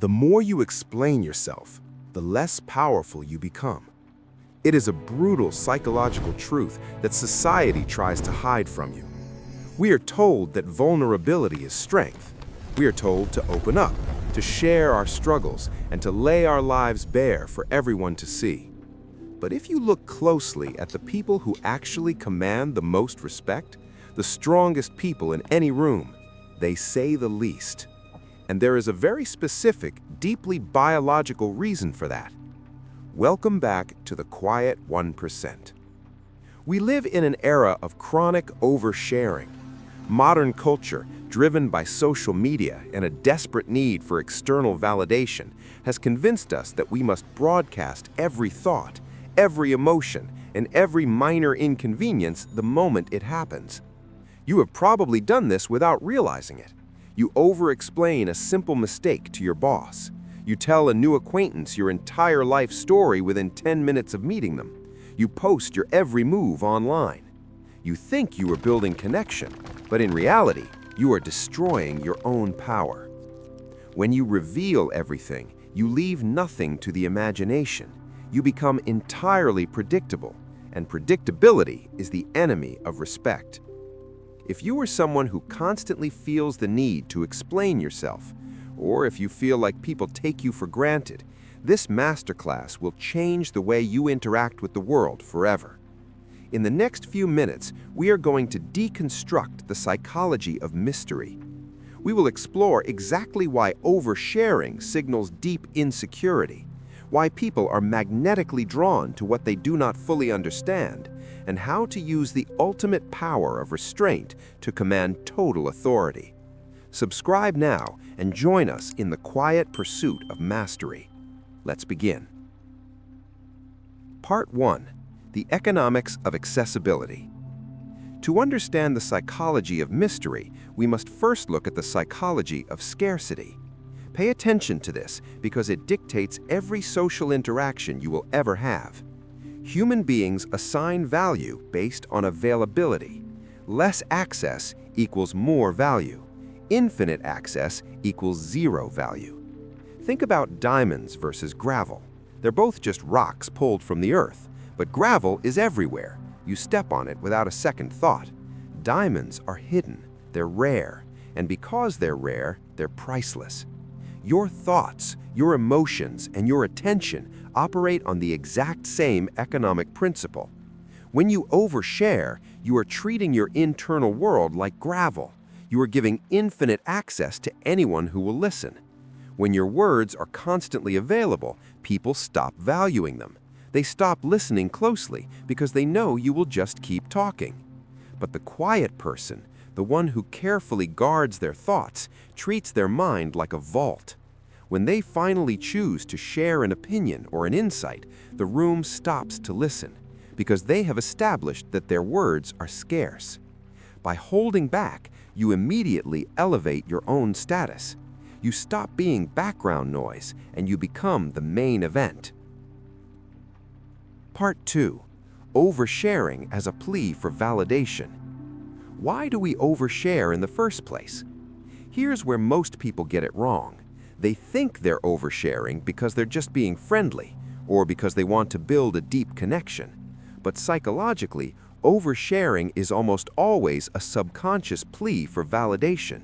The more you explain yourself, the less powerful you become. It is a brutal psychological truth that society tries to hide from you. We are told that vulnerability is strength. We are told to open up, to share our struggles, and to lay our lives bare for everyone to see. But if you look closely at the people who actually command the most respect, the strongest people in any room, they say the least. And there is a very specific, deeply biological reason for that. Welcome back to the quiet 1%. We live in an era of chronic oversharing. Modern culture, driven by social media and a desperate need for external validation, has convinced us that we must broadcast every thought, every emotion, and every minor inconvenience the moment it happens. You have probably done this without realizing it. You over-explain a simple mistake to your boss. You tell a new acquaintance your entire life story within 10 minutes of meeting them. You post your every move online. You think you are building connection, but in reality, you are destroying your own power. When you reveal everything, you leave nothing to the imagination. You become entirely predictable, and predictability is the enemy of respect. If you are someone who constantly feels the need to explain yourself, or if you feel like people take you for granted, this masterclass will change the way you interact with the world forever. In the next few minutes, we are going to deconstruct the psychology of mystery. We will explore exactly why oversharing signals deep insecurity, why people are magnetically drawn to what they do not fully understand, and how to use the ultimate power of restraint to command total authority. Subscribe now and join us in the quiet pursuit of mastery. Let's begin. Part 1. The Economics of Accessibility. To understand the psychology of mystery, we must first look at the psychology of scarcity. Pay attention to this because it dictates every social interaction you will ever have. Human beings assign value based on availability. Less access equals more value. Infinite access equals zero value. Think about diamonds versus gravel. They're both just rocks pulled from the earth, but gravel is everywhere. You step on it without a second thought. Diamonds are hidden, they're rare, and because they're rare, they're priceless. Your thoughts, your emotions, and your attention operate on the exact same economic principle. When you overshare, you are treating your internal world like gravel. You are giving infinite access to anyone who will listen. When your words are constantly available, people stop valuing them. They stop listening closely because they know you will just keep talking. But the quiet person, the one who carefully guards their thoughts, treats their mind like a vault. When they finally choose to share an opinion or an insight, the room stops to listen because they have established that their words are scarce. By holding back, you immediately elevate your own status. You stop being background noise and you become the main event. Part 2. Oversharing as a plea for validation. Why do we overshare in the first place? Here's where most people get it wrong. They think they're oversharing because they're just being friendly or because they want to build a deep connection. But psychologically, oversharing is almost always a subconscious plea for validation.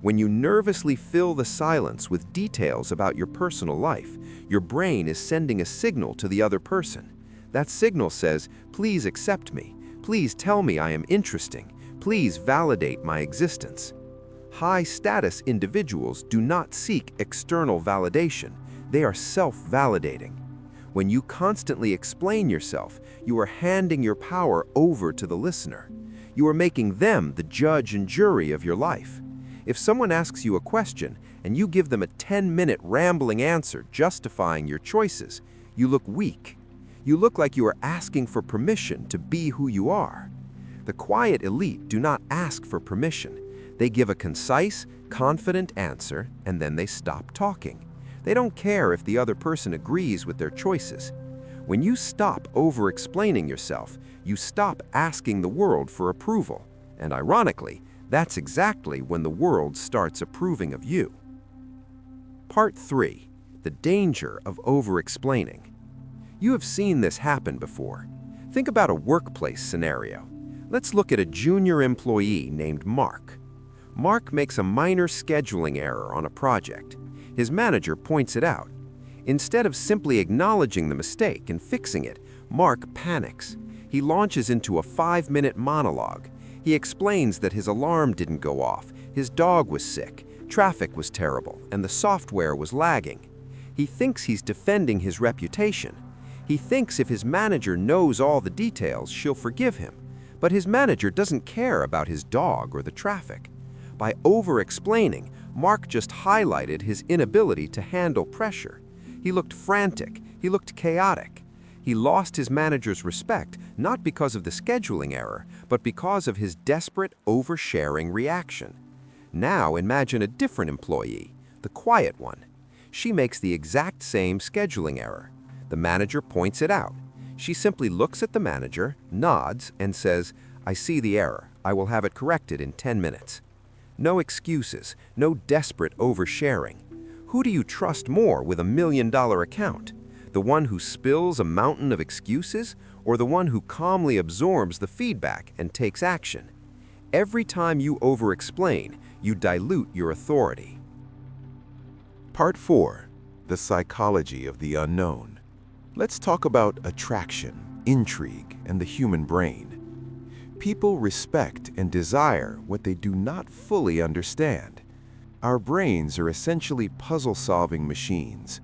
When you nervously fill the silence with details about your personal life, your brain is sending a signal to the other person. That signal says, "Please accept me. Please tell me I am interesting. Please validate my existence." High-status individuals do not seek external validation. They are self-validating. When you constantly explain yourself, you are handing your power over to the listener. You are making them the judge and jury of your life. If someone asks you a question and you give them a 10-minute rambling answer justifying your choices, you look weak. You look like you are asking for permission to be who you are. The quiet elite do not ask for permission. They give a concise, confident answer, and then they stop talking. They don't care if the other person agrees with their choices. When you stop over-explaining yourself, you stop asking the world for approval. And ironically, that's exactly when the world starts approving of you. Part 3. The danger of over-explaining. You have seen this happen before. Think about a workplace scenario. Let's look at a junior employee named Mark. Mark makes a minor scheduling error on a project. His manager points it out. Instead of simply acknowledging the mistake and fixing it, Mark panics. He launches into a 5-minute monologue. He explains that his alarm didn't go off, his dog was sick, traffic was terrible, and the software was lagging. He thinks he's defending his reputation. He thinks if his manager knows all the details, she'll forgive him. But his manager doesn't care about his dog or the traffic. By over-explaining, Mark just highlighted his inability to handle pressure. He looked frantic. He looked chaotic. He lost his manager's respect, not because of the scheduling error, but because of his desperate oversharing reaction. Now imagine a different employee, the quiet one. She makes the exact same scheduling error. The manager points it out. She simply looks at the manager, nods, and says, "I see the error. I will have it corrected in 10 minutes." No excuses, no desperate oversharing. Who do you trust more with $1 million account? The one who spills a mountain of excuses, or the one who calmly absorbs the feedback and takes action? Every time you over-explain, you dilute your authority. Part 4. The psychology of the unknown. Let's talk about attraction, intrigue, and the human brain. People respect and desire what they do not fully understand. Our brains are essentially puzzle-solving machines.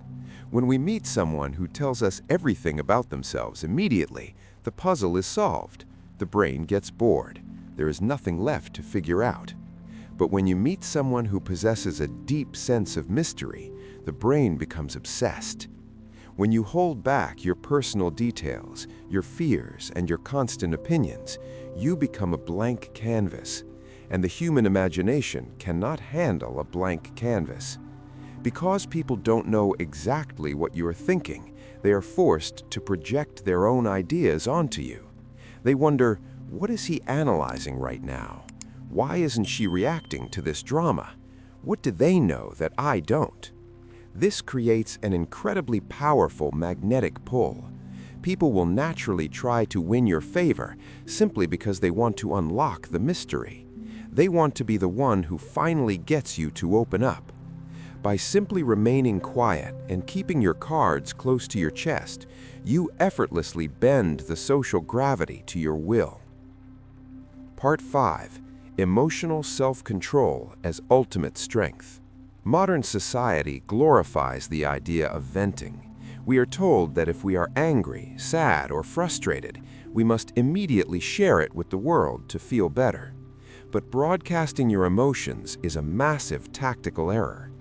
When we meet someone who tells us everything about themselves immediately, the puzzle is solved. The brain gets bored. There is nothing left to figure out. But when you meet someone who possesses a deep sense of mystery, the brain becomes obsessed. When you hold back your personal details, your fears, and your constant opinions, you become a blank canvas, and the human imagination cannot handle a blank canvas. Because people don't know exactly what you are thinking, they are forced to project their own ideas onto you. They wonder, what is he analyzing right now? Why isn't she reacting to this drama? What do they know that I don't? This creates an incredibly powerful magnetic pull. People will naturally try to win your favor simply because they want to unlock the mystery. They want to be the one who finally gets you to open up. By simply remaining quiet and keeping your cards close to your chest, you effortlessly bend the social gravity to your will. Part 5. Emotional self-control as ultimate strength. Modern society glorifies the idea of venting. We are told that if we are angry, sad, or frustrated, we must immediately share it with the world to feel better. But broadcasting your emotions is a massive tactical error.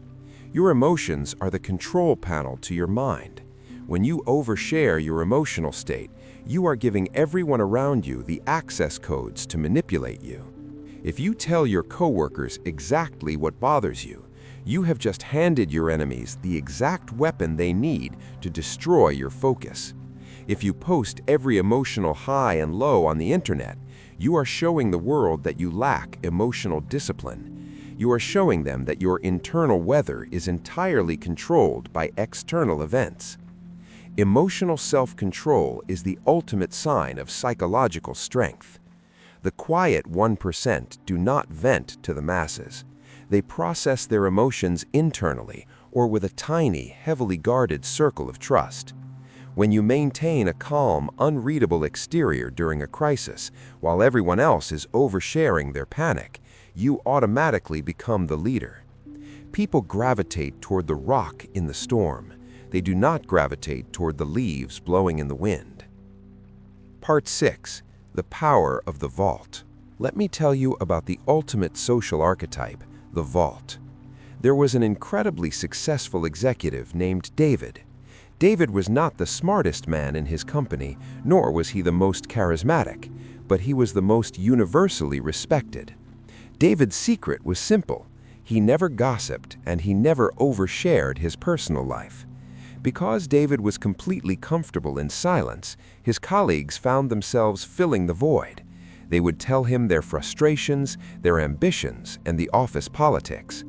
Your emotions are the control panel to your mind. When you overshare your emotional state, you are giving everyone around you the access codes to manipulate you. If you tell your coworkers exactly what bothers you, you have just handed your enemies the exact weapon they need to destroy your focus. If you post every emotional high and low on the internet, you are showing the world that you lack emotional discipline. You are showing them that your internal weather is entirely controlled by external events. Emotional self-control is the ultimate sign of psychological strength. The quiet 1% do not vent to the masses. They process their emotions internally or with a tiny, heavily guarded circle of trust. When you maintain a calm, unreadable exterior during a crisis, while everyone else is oversharing their panic, you automatically become the leader. People gravitate toward the rock in the storm. They do not gravitate toward the leaves blowing in the wind. Part 6. The power of the vault. Let me tell you about the ultimate social archetype, the vault. There was an incredibly successful executive named David. David was not the smartest man in his company, nor was he the most charismatic, but he was the most universally respected. David's secret was simple. He never gossiped and he never overshared his personal life. Because David was completely comfortable in silence, his colleagues found themselves filling the void. They would tell him their frustrations, their ambitions, and the office politics.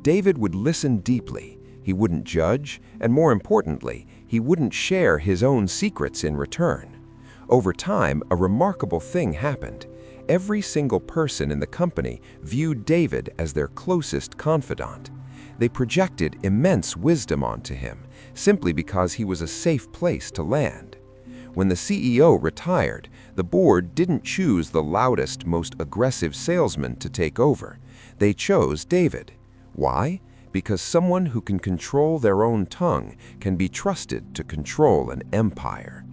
David would listen deeply. he wouldn't judge, and more importantly, he wouldn't share his own secrets in return. Over time, a remarkable thing happened. Every single person in the company viewed David as their closest confidant. They projected immense wisdom onto him, simply because he was a safe place to land. When the CEO retired, the board didn't choose the loudest, most aggressive salesman to take over. They chose David. Why? Because someone who can control their own tongue can be trusted to control an empire.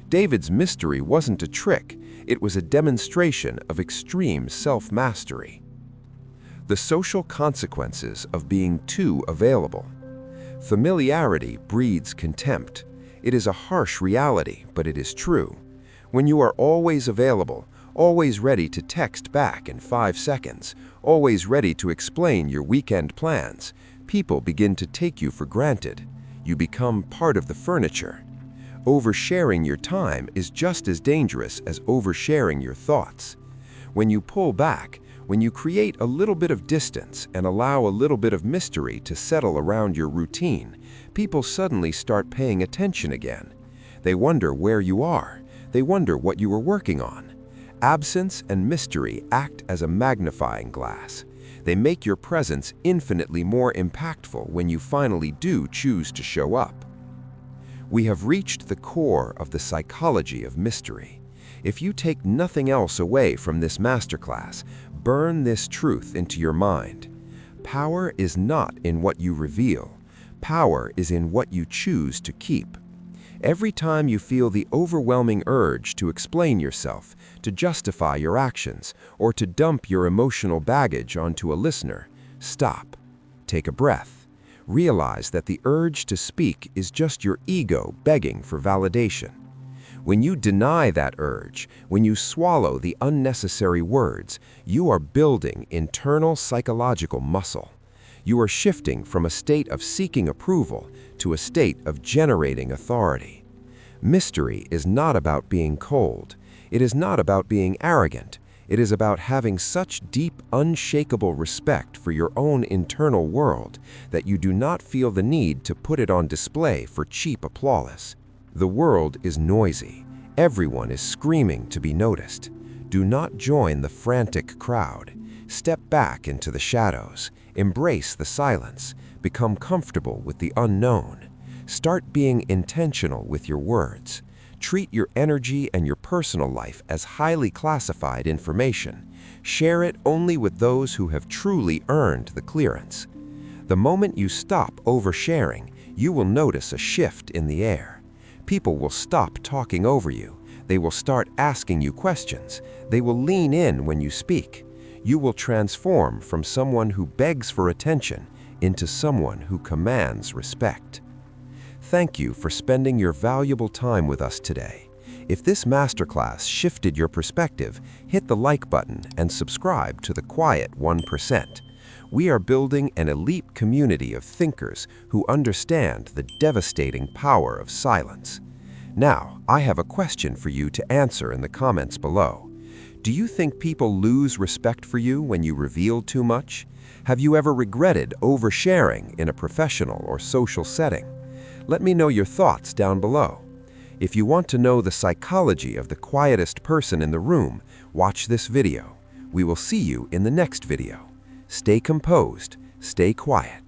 David's mystery wasn't a trick, it was a demonstration of extreme self-mastery. The social consequences of being too available. Familiarity breeds contempt. It is a harsh reality, but it is true. When you are always available, always ready to text back in 5 seconds, always ready to explain your weekend plans, people begin to take you for granted. You become part of the furniture. Oversharing your time is just as dangerous as oversharing your thoughts. When you pull back, when you create a little bit of distance and allow a little bit of mystery to settle around your routine, people suddenly start paying attention again. They wonder where you are. They wonder what you were working on. Absence and mystery act as a magnifying glass. They make your presence infinitely more impactful when you finally do choose to show up. We have reached the core of the psychology of mystery. If you take nothing else away from this masterclass, burn this truth into your mind. Power is not in what you reveal. Power is in what you choose to keep. Every time you feel the overwhelming urge to explain yourself, to justify your actions, or to dump your emotional baggage onto a listener, stop. Take a breath. Realize that the urge to speak is just your ego begging for validation. When you deny that urge, when you swallow the unnecessary words, you are building internal psychological muscle. You are shifting from a state of seeking approval to a state of generating authority. Mystery is not about being cold. It is not about being arrogant. It is about having such deep, unshakable respect for your own internal world that you do not feel the need to put it on display for cheap applause. The world is noisy. Everyone is screaming to be noticed. Do not join the frantic crowd. Step back into the shadows. Embrace the silence. Become comfortable with the unknown. Start being intentional with your words. Treat your energy and your personal life as highly classified information. Share it only with those who have truly earned the clearance. The moment you stop oversharing, you will notice a shift in the air. People will stop talking over you. They will start asking you questions. They will lean in when you speak. You will transform from someone who begs for attention into someone who commands respect. Thank you for spending your valuable time with us today. If this masterclass shifted your perspective, hit the like button and subscribe to the Quiet 1%. We are building an elite community of thinkers who understand the devastating power of silence. Now, I have a question for you to answer in the comments below. Do you think people lose respect for you when you reveal too much? Have you ever regretted oversharing in a professional or social setting? Let me know your thoughts down below. If you want to know the psychology of the quietest person in the room, watch this video. We will see you in the next video. Stay composed, stay quiet.